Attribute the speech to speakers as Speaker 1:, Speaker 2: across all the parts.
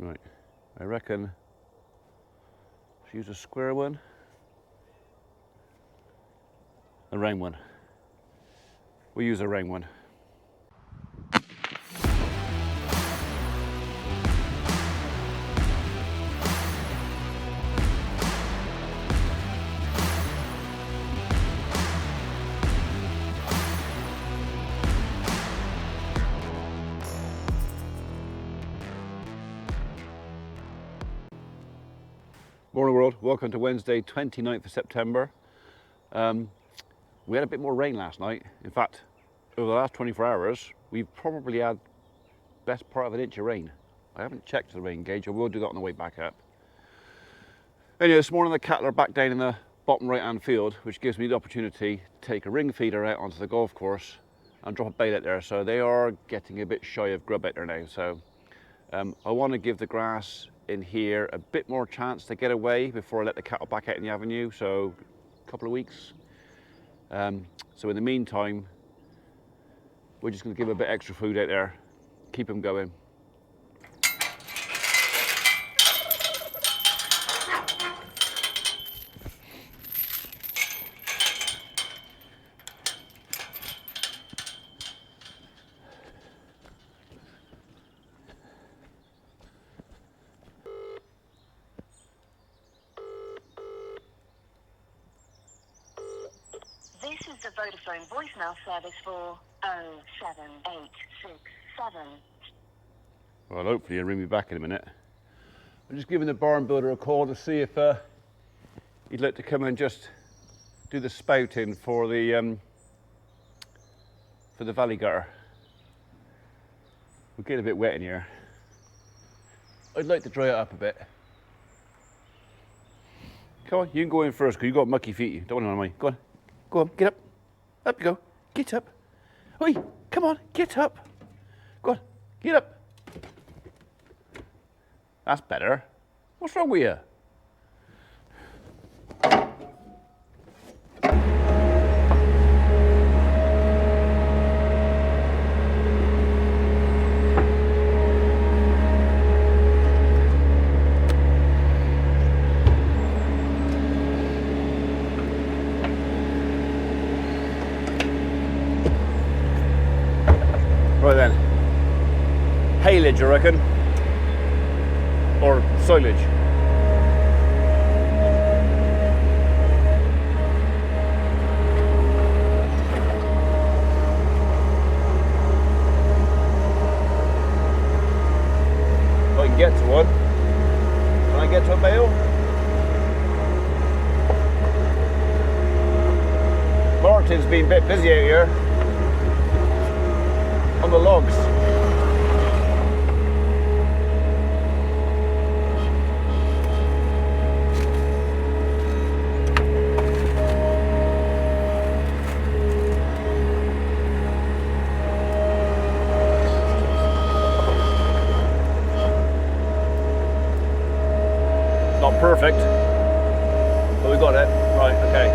Speaker 1: Right, I reckon let's use a square one, a round one. We'll use a round one. Morning world, welcome to Wednesday 29th of September. We had a bit more rain last night. In fact, over the last 24 hours, we've probably had best part of an inch of rain. I haven't checked the rain gauge, I will do that on the way back up. Anyway, this morning the cattle are back down in the bottom right hand field, which gives me the opportunity to take a ring feeder out onto the golf course and drop a bale out there. So they are getting a bit shy of grub out there now. So I want to give the grass in here a bit more chance to get away before I let the cattle back out in the avenue, so a couple of weeks. So in the meantime, we're just going to give a bit extra food out there, keep them going.
Speaker 2: This is the Vodafone voicemail service for 07867.
Speaker 1: Well, hopefully he'll ring me back in a minute. I'm just giving the barn builder a call to see if he'd like to come and just do the spouting for the valley gutter. We're getting a bit wet in here. I'd like to dry it up a bit. Come on, you can go in first because you've got mucky feet. You don't want to me. Go on. Go on, get up. Up you go. Get up. Oi, come on, get up. Go on, get up. That's better. What's wrong with you? Right then, haylage I reckon, or silage. If I can get to one, can I get to a bale? Martin's been a bit busy out here on the logs. Not perfect, but we got it. Right, okay.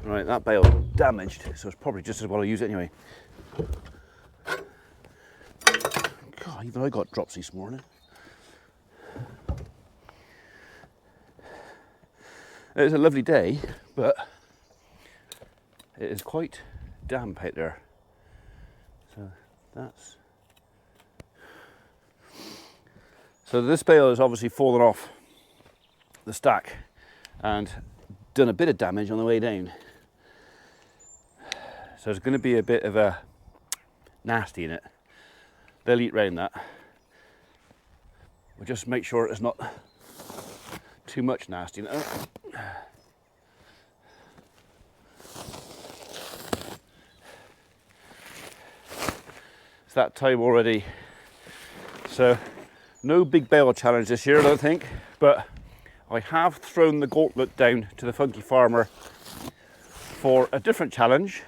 Speaker 1: Right, that bale's damaged, so it's probably just as well I use it anyway. God, even I got drops this morning. It's a lovely day, but it is quite damp out there. So that's... So this bale has obviously fallen off the stack and done a bit of damage on the way down. So there's going to be a bit of a nasty in it. They'll eat round that. We'll just make sure it's not too much nasty in it. It's that time already. So no big bale challenge this year, I don't think, but I have thrown the gauntlet down to the Funky Farmer for a different challenge.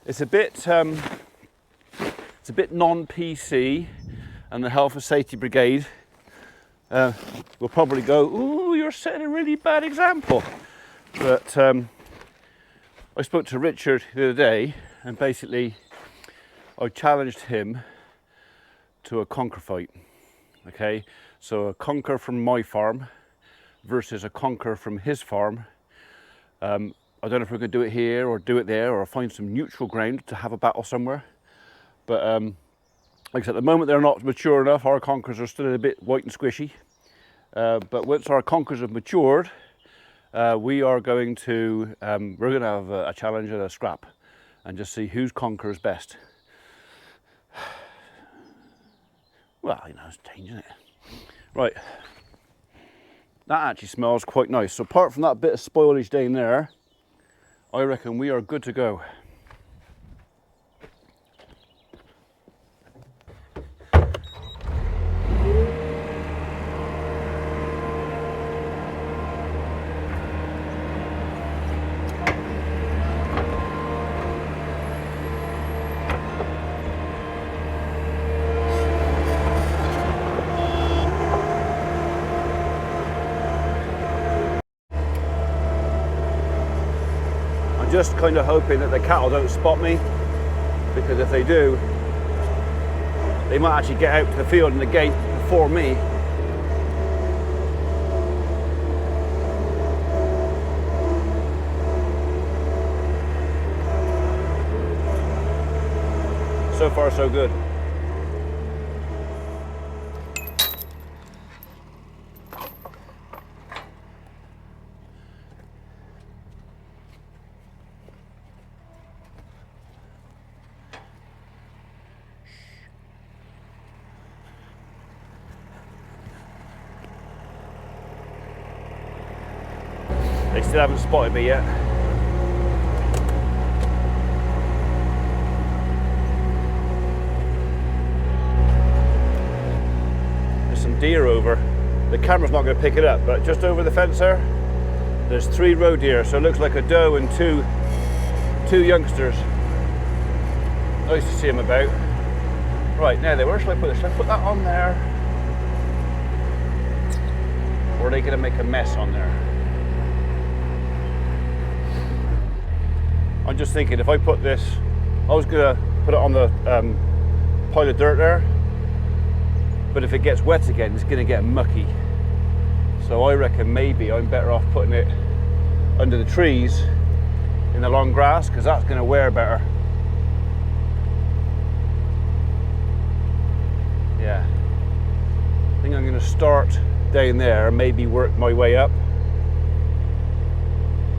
Speaker 1: It's a bit non-PC, and the Health and Safety Brigade will probably go, "Ooh, you're setting a really bad example." But I spoke to Richard the other day, and basically I challenged him to a Conker fight. Okay, so a Conker from my farm versus a Conker from his farm. I don't know if we're going to do it here or do it there, or find some neutral ground to have a battle somewhere. But like I said, at the moment they're not mature enough. Our Conkers are still a bit white and squishy. But once our Conkers have matured, we are going to have a challenge and a scrap, and just see whose Conker is best. Well, you know, it's changing it. Right, that actually smells quite nice. So apart from that bit of spoilage down there, I reckon we are good to go. Just kind of hoping that the cattle don't spot me, because if they do, they might actually get out to the field and the gate before me. So far, so good. They still haven't spotted me yet. There's some deer over. The camera's not going to pick it up, but just over the fence there, there's 3 roe deer, so it looks like a doe and two youngsters. Nice to see them about. Right, now then, where shall I put this? Should I put that on there? Or are they going to make a mess on there? I'm just thinking, if I put this, I was gonna put it on the pile of dirt there, but if it gets wet again, it's gonna get mucky. So I reckon maybe I'm better off putting it under the trees in the long grass, because that's gonna wear better. Yeah, I think I'm gonna start down there and maybe work my way up.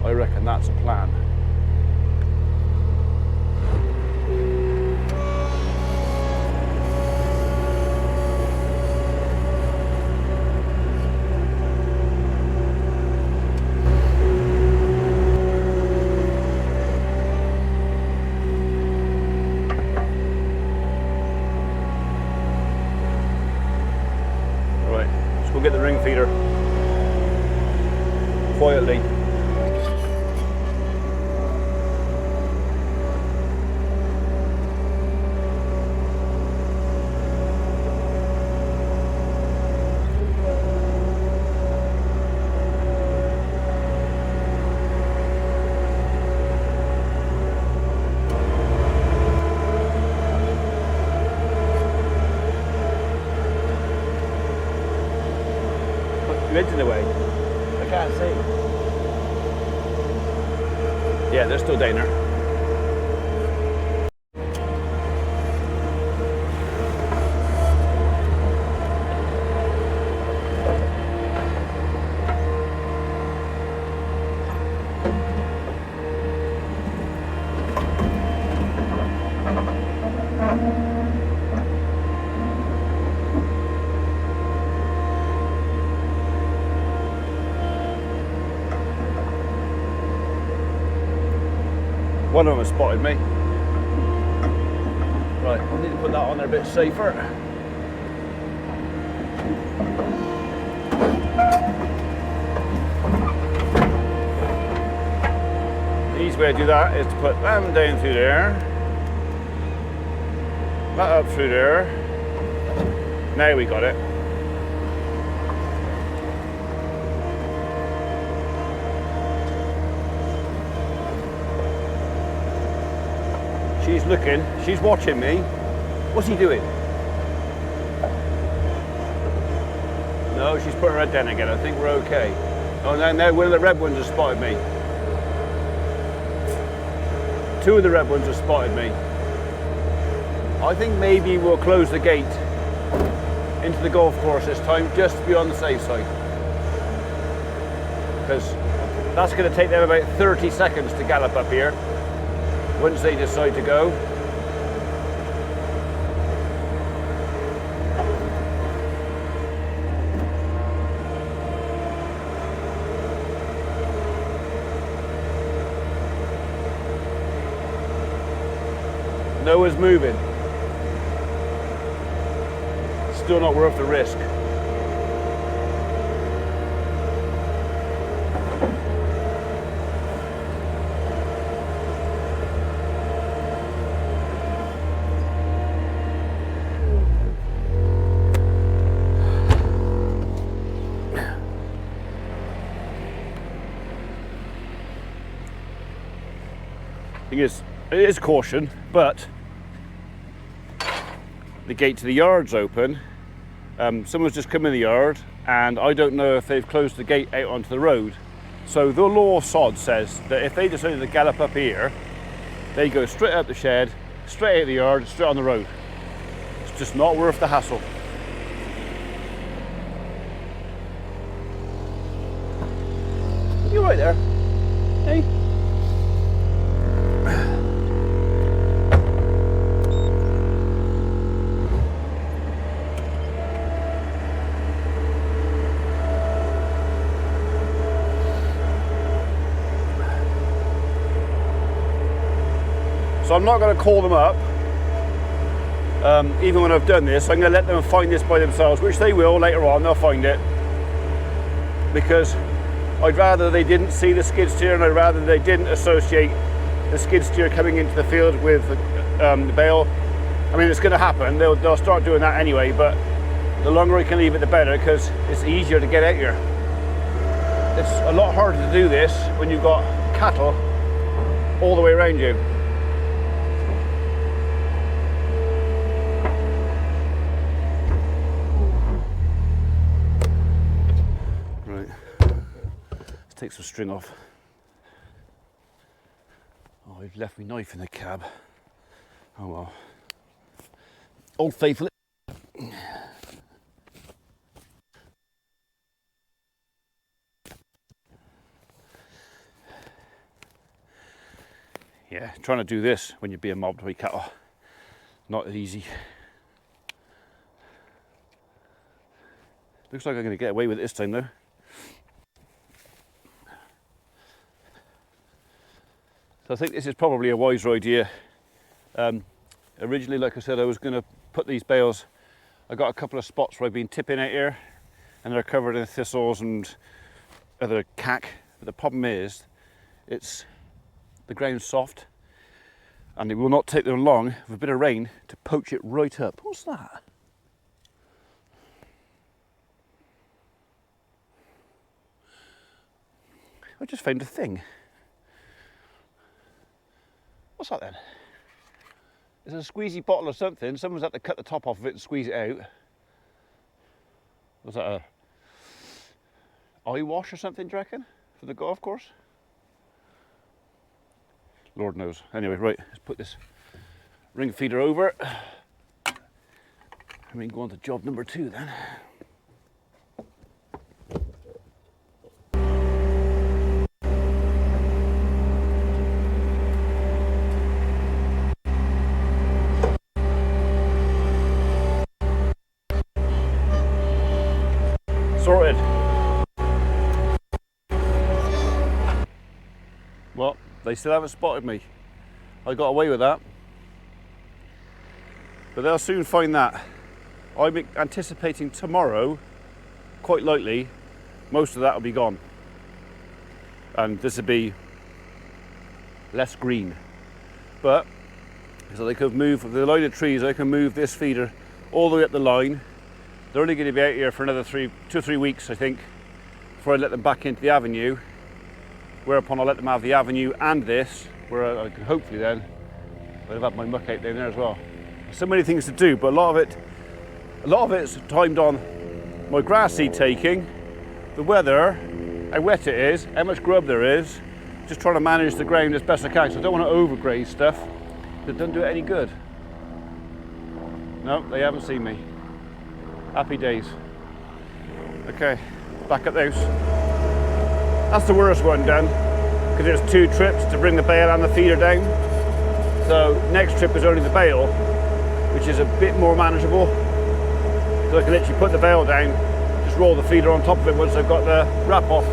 Speaker 1: I reckon that's a plan. Get the ring feeder quietly. Heads in the way. I can't see. Yeah, they're still down there. One of them has spotted me. Right, I need to put that on there a bit safer. The easy way to do that is to put them down through there, that up through there, Now we got it. She's looking, she's watching me. What's he doing? No, she's put her head down again. I think we're okay. Oh, now one of the red ones has spotted me. Two of the red ones have spotted me. I think maybe we'll close the gate into the golf course this time, just to be on the safe side. Because that's going to take them about 30 seconds to gallop up here, once they decide to go. Noah's moving. Still not worth the risk. Thing is, it is caution, but the gate to the yard's open. Someone's just come in the yard, and I don't know if they've closed the gate out onto the road. So the law of sod says that if they decided to gallop up here, they go straight up the shed, straight out the yard, straight on the road. It's just not worth the hassle. You right there? Hey? So I'm not going to call them up, even when I've done this. I'm going to let them find this by themselves, which they will later on. They'll find it, because I'd rather they didn't see the skid steer, and I'd rather they didn't associate the skid steer coming into the field with the bale. I mean, it's going to happen. They'll start doing that anyway, but the longer we can leave it, the better, because it's easier to get out here. It's a lot harder to do this when you've got cattle all the way around you. Take some string off. Oh, I've left my knife in the cab. Oh well. Old Faithful. Yeah, trying to do this when you're being mobbed by cattle, not easy. Looks like I'm going to get away with it this time though. So I think this is probably a wiser idea. Originally, like I said, I was going to put these bales. I got a couple of spots where I've been tipping out here, and they're covered in thistles and other cack. But the problem is, the ground's soft, and it will not take them long with a bit of rain to poach it right up. What's that? I just found a thing. What's that then? It's a squeezy bottle or something. Someone's had to cut the top off of it and squeeze it out. Was that a eye wash or something, do you reckon? For the golf course? Lord knows. Anyway, right, let's put this ring feeder over. I mean, go on to job number 2 then. Sorted. Well, they still haven't spotted me. I got away with that. But they'll soon find that. I'm anticipating tomorrow, quite likely, most of that will be gone. And this will be less green. But, so they could move the line of trees, I can move this feeder all the way up the line, They're only going to be out here for another 2 or 3 weeks, I think, before I let them back into the avenue, whereupon I'll let them have the avenue and this, where I can hopefully then, I'll have my muck out down there as well. So many things to do, but a lot of it's timed on my grass seed taking, the weather, how wet it is, how much grub there is, just trying to manage the ground as best I can. So I don't want to overgraze stuff that doesn't do it any good. No, they haven't seen me. Happy days. Okay, back at those. That's the worst one done, because there's 2 trips to bring the bale and the feeder down. So next trip is only the bale, which is a bit more manageable. So I can literally put the bale down, just roll the feeder on top of it once I've got the wrap off.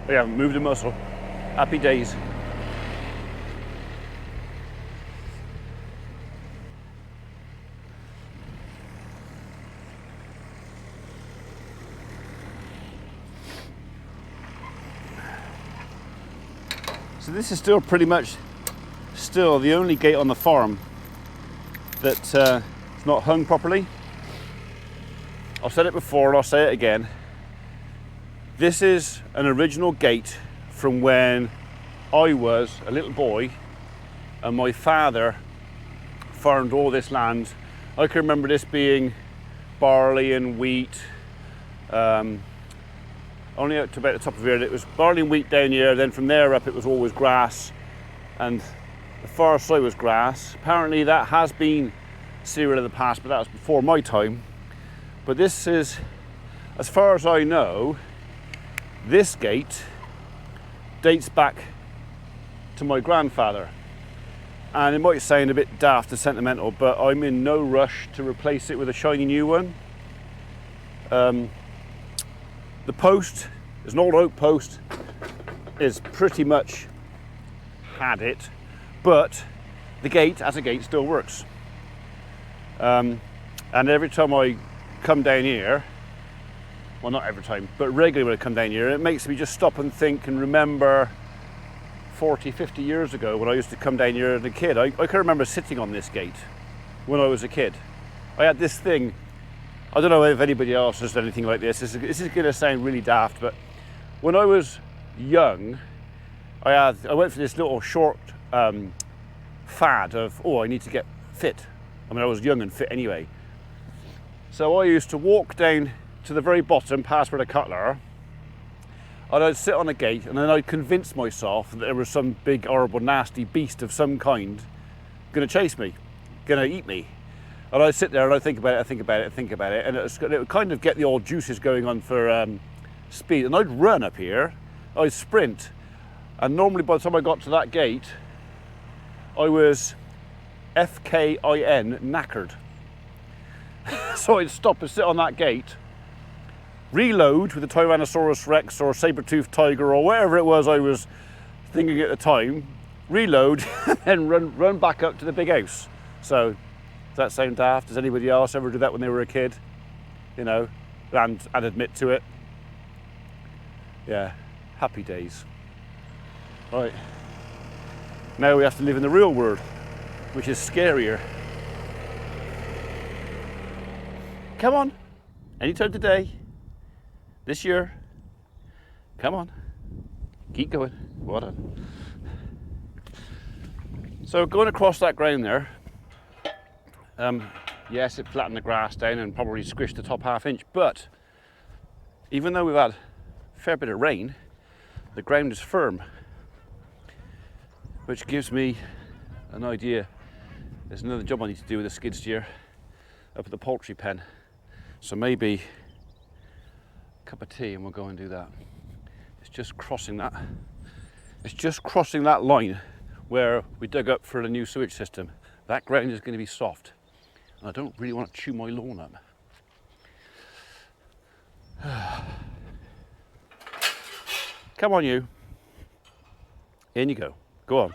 Speaker 1: I haven't moved a muscle. Happy days. So this is still pretty much the only gate on the farm that's not hung properly. I've said it before and I'll say it again. This is an original gate from when I was a little boy and my father farmed all this land. I can remember this being barley and wheat, only up to about the top of here. It was barley and wheat down here, then from there up it was always grass, and the far side was grass. Apparently that has been cereal in the past, but that was before my time. But this is, as far as I know, this gate dates back to my grandfather. And it might sound a bit daft and sentimental, but I'm in no rush to replace it with a shiny new one. The post is an old oak post, is pretty much had it, but the gate, as a gate, still works. And every time I come down here, well, not every time, but regularly when I come down here, it makes me just stop and think and remember 40, 50 years ago when I used to come down here as a kid. I can remember sitting on this gate when I was a kid. I had this thing, I don't know if anybody else has done anything like this. This is going to sound really daft, but when I was young, I went for this little short fad of, oh, I need to get fit. I mean, I was young and fit anyway. So I used to walk down to the very bottom, past where the cutler are, and I'd sit on a gate and then I'd convince myself that there was some big, horrible, nasty beast of some kind going to chase me, going to eat me. And I'd sit there and I'd think about it, and it would kind of get the old juices going on for speed. And I'd run up here, I'd sprint, and normally by the time I got to that gate, I was FKIN knackered. So I'd stop and sit on that gate, reload with a Tyrannosaurus Rex or a saber-toothed tiger or whatever it was I was thinking at the time, reload and then run back up to the big house. So, does that sound daft? Does anybody else ever do that when they were a kid? You know, and admit to it? Yeah, happy days. Right, now we have to live in the real world, which is scarier. Come on, anytime today. This year, come on, keep going, well done. So going across that ground there, Yes, it flattened the grass down and probably squished the top ½ inch, but even though we've had a fair bit of rain, the ground is firm, which gives me an idea. There's another job I need to do with the skid steer up at the poultry pen. So maybe a cup of tea and we'll go and do that. It's just crossing that. It's just crossing that line where we dug up for the new sewage system. That ground is going to be soft. And I don't really want to chew my lawn up. Come on, you. In you go. Go on.